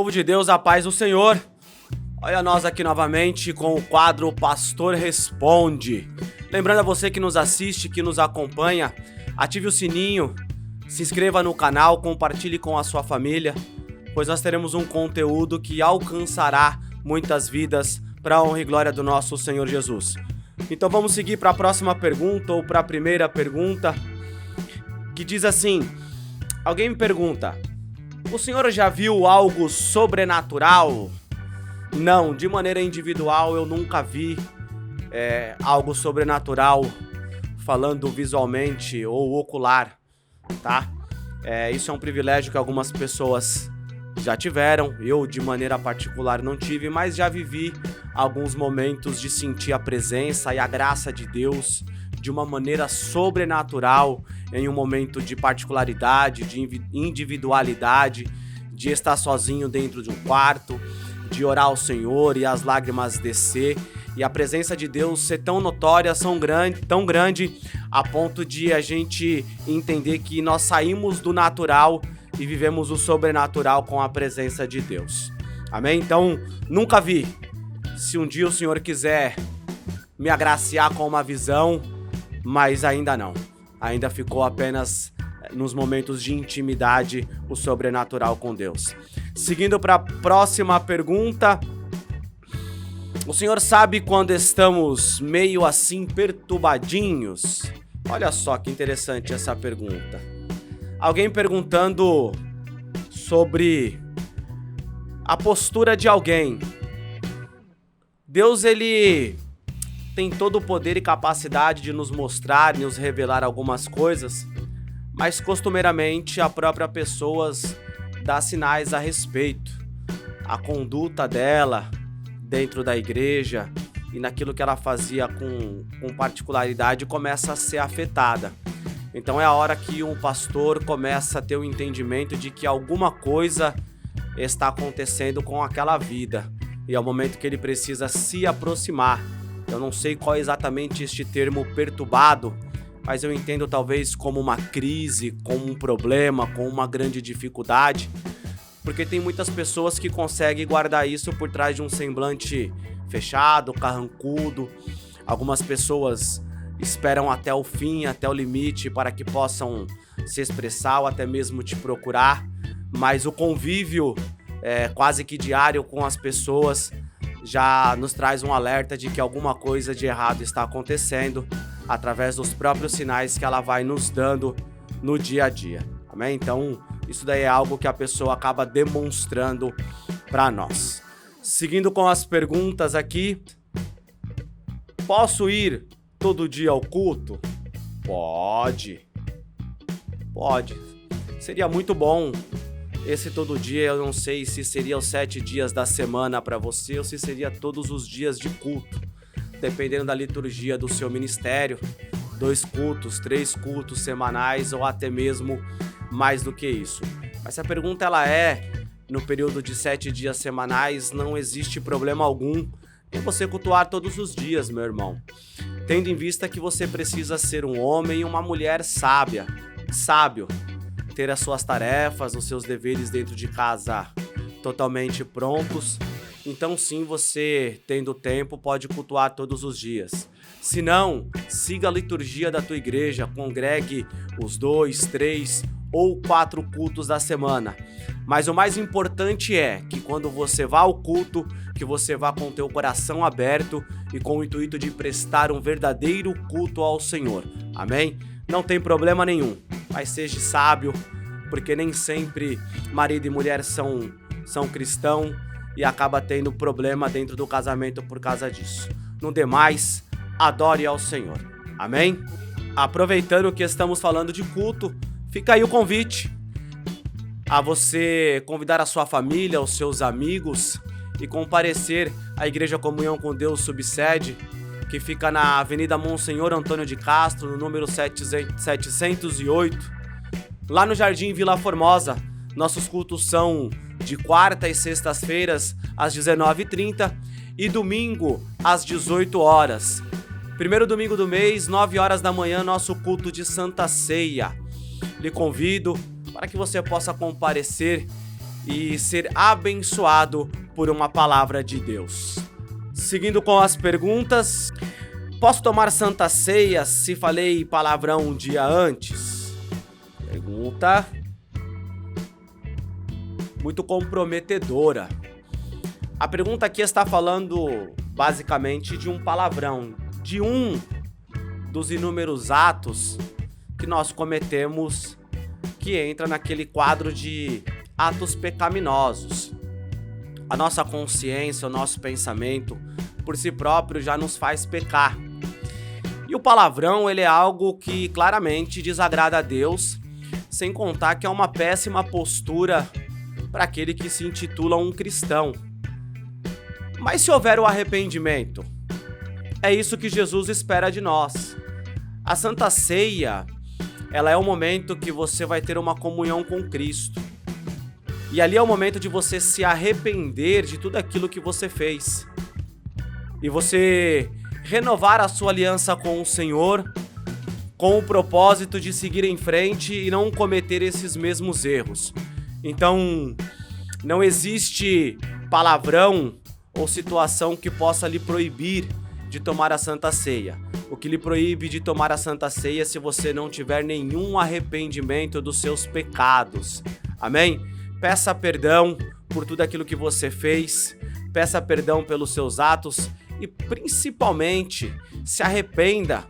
Povo de Deus, a paz do Senhor. Olha nós aqui novamente com o quadro Pastor Responde. Lembrando a você que nos assiste, que nos acompanha, ative o sininho, se inscreva no canal, compartilhe com a sua família, pois nós teremos um conteúdo que alcançará muitas vidas para a honra e glória do nosso Senhor Jesus. Então vamos seguir para a próxima pergunta, ou para a primeira pergunta, que diz assim: alguém me pergunta, o senhor já viu algo sobrenatural? Não, de maneira individual eu nunca vi algo sobrenatural falando visualmente ou ocular, tá? Isso é um privilégio que algumas pessoas já tiveram, eu de maneira particular não tive, mas já vivi alguns momentos de sentir a presença e a graça de Deus de uma maneira sobrenatural, em um momento de particularidade, de individualidade, de estar sozinho dentro de um quarto, de orar ao Senhor e as lágrimas descer, e a presença de Deus ser tão notória, tão grande, a ponto de a gente entender que nós saímos do natural e vivemos o sobrenatural com a presença de Deus. Amém? Então, nunca vi. Se um dia o Senhor quiser me agraciar com uma visão, mas ainda não. Ainda ficou apenas nos momentos de intimidade o sobrenatural com Deus. Seguindo para a próxima pergunta. O senhor sabe quando estamos meio assim perturbadinhos? Olha só que interessante essa pergunta. Alguém perguntando sobre a postura de alguém. Deus, ele tem todo o poder e capacidade de nos mostrar e nos revelar algumas coisas, mas costumeiramente a própria pessoa dá sinais a respeito. A conduta dela dentro da igreja e naquilo que ela fazia com particularidade começa a ser afetada. Então é a hora que um pastor começa a ter o entendimento de que alguma coisa está acontecendo com aquela vida, e é o momento que ele precisa se aproximar. Eu não sei qual é exatamente este termo perturbado, mas eu entendo talvez como uma crise, como um problema, como uma grande dificuldade, porque tem muitas pessoas que conseguem guardar isso por trás de um semblante fechado, carrancudo. Algumas pessoas esperam até o fim, até o limite, para que possam se expressar ou até mesmo te procurar, mas o convívio quase que diário com as pessoas já nos traz um alerta de que alguma coisa de errado está acontecendo através dos próprios sinais que ela vai nos dando no dia a dia, amém? Então, isso daí é algo que a pessoa acaba demonstrando para nós. Seguindo com as perguntas aqui, posso ir todo dia ao culto? Pode. Seria muito bom. Esse todo dia, eu não sei se seria os 7 dias da semana para você ou se seria todos os dias de culto, dependendo da liturgia do seu ministério, 2 cultos, 3 cultos semanais ou até mesmo mais do que isso. Mas se a pergunta ela no período de 7 dias semanais, não existe problema algum em você cultuar todos os dias, meu irmão, tendo em vista que você precisa ser um homem e uma mulher sábio, ter as suas tarefas, os seus deveres dentro de casa totalmente prontos. Então sim, você tendo tempo pode cultuar todos os dias. Se não, siga a liturgia da tua igreja, congregue os 2, 3 ou 4 cultos da semana. Mas o mais importante é que quando você vá ao culto, que você vá com o teu coração aberto e com o intuito de prestar um verdadeiro culto ao Senhor. Amém? Não tem problema nenhum, mas seja sábio, porque nem sempre marido e mulher são cristãos e acaba tendo problema dentro do casamento por causa disso. No demais, adore ao Senhor. Amém? Aproveitando que estamos falando de culto, fica aí o convite a você convidar a sua família, os seus amigos e comparecer à Igreja Comunhão com Deus Subsede, que fica na Avenida Monsenhor Antônio de Castro, no número 708, lá no Jardim Vila Formosa. Nossos cultos são de quarta e sextas-feiras às 19h30 e domingo às 18 horas. Primeiro domingo do mês, 9 horas da manhã, nosso culto de Santa Ceia. Lhe convido para que você possa comparecer e ser abençoado por uma palavra de Deus. Seguindo com as perguntas, posso tomar Santa Ceia se falei palavrão um dia antes? Pergunta muito comprometedora. A pergunta aqui está falando basicamente de um palavrão, de um dos inúmeros atos que nós cometemos, que entra naquele quadro de atos pecaminosos. A nossa consciência, o nosso pensamento, por si próprio, já nos faz pecar. E o palavrão, ele é algo que claramente desagrada a Deus, sem contar que é uma péssima postura para aquele que se intitula um cristão. Mas se houver o arrependimento, é isso que Jesus espera de nós. A Santa Ceia, ela é o momento que você vai ter uma comunhão com Cristo. E ali é o momento de você se arrepender de tudo aquilo que você fez. E você renovar a sua aliança com o Senhor, com o propósito de seguir em frente e não cometer esses mesmos erros. Então, não existe palavrão ou situação que possa lhe proibir de tomar a Santa Ceia. O que lhe proíbe de tomar a Santa Ceia é se você não tiver nenhum arrependimento dos seus pecados. Amém? Peça perdão por tudo aquilo que você fez, peça perdão pelos seus atos e principalmente se arrependa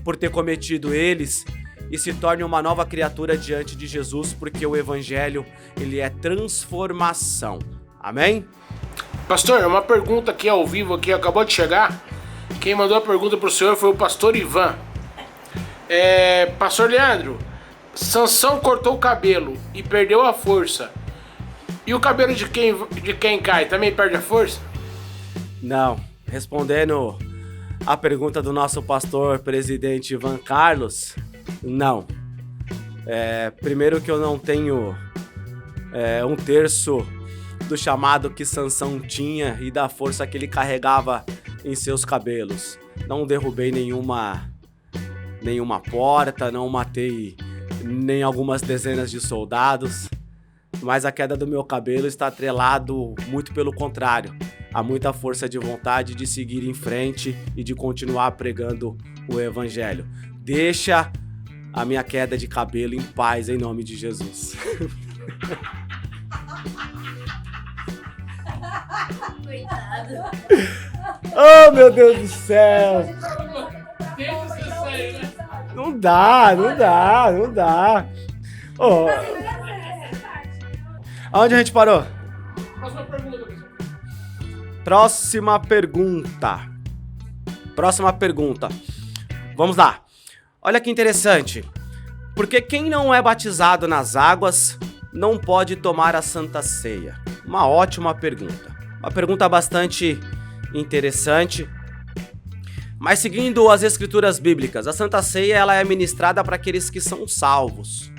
por ter cometido eles e se torne uma nova criatura diante de Jesus, porque o Evangelho, ele é transformação. Amém? Pastor, uma pergunta aqui ao vivo, aqui acabou de chegar. Quem mandou a pergunta pro senhor foi o pastor Ivan. Pastor Leandro, Sansão cortou o cabelo e perdeu a força. E o cabelo de quem cai também perde a força? Não. Respondendo a pergunta do nosso pastor presidente Ivan Carlos, não. Primeiro que eu não tenho um terço do chamado que Sansão tinha e da força que ele carregava em seus cabelos. Não derrubei nenhuma porta, não matei nem algumas dezenas de soldados, mas a queda do meu cabelo está atrelado, muito pelo contrário, a muita força de vontade de seguir em frente e de continuar pregando o Evangelho. Deixa a minha queda de cabelo em paz, em nome de Jesus. Coitado. Oh, meu Deus do céu! Não dá. Oh. Aonde a gente parou? Próxima pergunta. Vamos lá. Olha que interessante. Porque quem não é batizado nas águas não pode tomar a Santa Ceia? Uma ótima pergunta. Uma pergunta bastante interessante. Mas seguindo as escrituras bíblicas, a Santa Ceia ela é ministrada para aqueles que são salvos,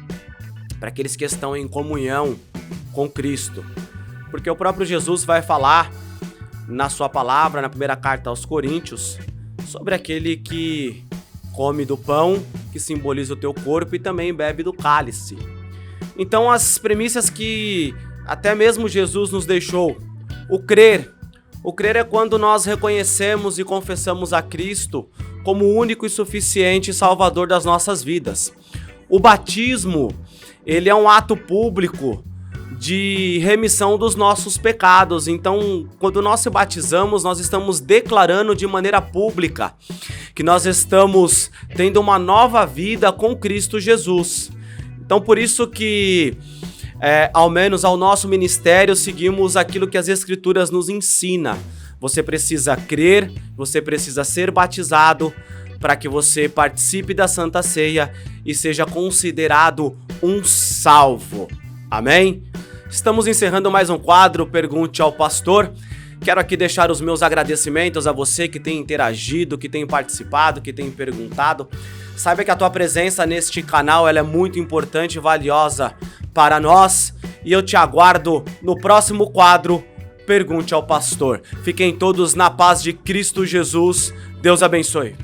para aqueles que estão em comunhão com Cristo. Porque o próprio Jesus vai falar na sua palavra, na primeira carta aos Coríntios, sobre aquele que come do pão, que simboliza o teu corpo, e também bebe do cálice. Então as premissas que até mesmo Jesus nos deixou, o crer é quando nós reconhecemos e confessamos a Cristo como o único e suficiente Salvador das nossas vidas. O batismo, ele é um ato público de remissão dos nossos pecados. Então, quando nós se batizamos, nós estamos declarando de maneira pública que nós estamos tendo uma nova vida com Cristo Jesus. Então, por isso que, ao menos ao nosso ministério, seguimos aquilo que as Escrituras nos ensinam. Você precisa crer, você precisa ser batizado para que você participe da Santa Ceia e seja considerado um salvo. Amém? Estamos encerrando mais um quadro Pergunte ao Pastor. Quero aqui deixar os meus agradecimentos a você que tem interagido, que tem participado, que tem perguntado. Saiba que a tua presença neste canal ela é muito importante e valiosa para nós. E eu te aguardo no próximo quadro Pergunte ao Pastor. Fiquem todos na paz de Cristo Jesus. Deus abençoe.